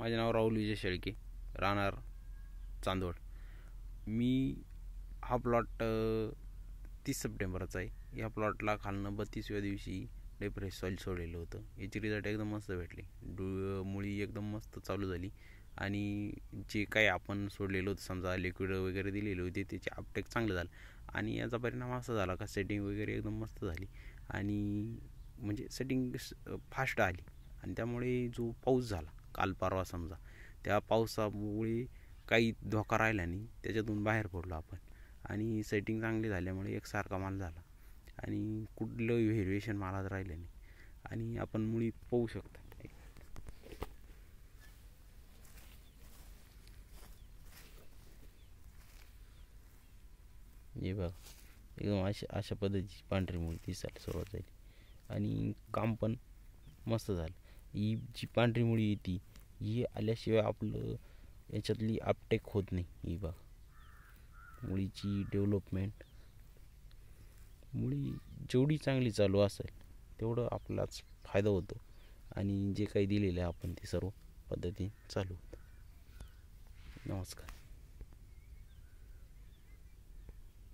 माझे नाव राहुल विजय शेळके, राहणार चांदवड. मी हा प्लॉट 30 सप्टेंबरचा आहे. या प्लॉटला खालनं 32व्या दिवशी डेप्रेस सॉईल सोडलेलं होतं. याची रिझल्ट एकदम मस्त भेटले. मुळी एकदम मस्त चालू झाली आणि जे काही आपण सोडलेलं होतं, समजा लिक्विड वगैरे दिलेले होते, त्याचे अपटेक चांगलं झालं. आणि याचा परिणाम असा झाला का सेटिंग वगैरे एकदम मस्त झाली आणि म्हणजे सेटिंग फास्ट आली. आणि त्यामुळे जो पाऊस झाला काल परवा, समजा त्या पावसामुळे काही धोका राहिला नाही, त्याच्यातून बाहेर पडलो आपण. आणि सेटिंग चांगली झाल्यामुळे एकसारखा माल झाला आणि कुठलं व्हेरिएशन मालात राहिलं नाही. आणि आपण मुळी पाहू शकता. हे बघा, एकदम अशा पद्धतीची पांढरी मुळी दिसायला सुरुवात झाली आणि काम पण मस्त झालं. ही जी पांढरी मुळी येते, ही आल्याशिवाय आपलं याच्यातली अपटेक होत नाही. ही बघा, मुळीची डेव्हलपमेंट, मुळी जेवढी चांगली चालू असेल तेवढं आपलाच फायदा होतो आणि जे काही दिलेलं आहे आपण ते सर्व पद्धतीने चालू होतं. नमस्कार.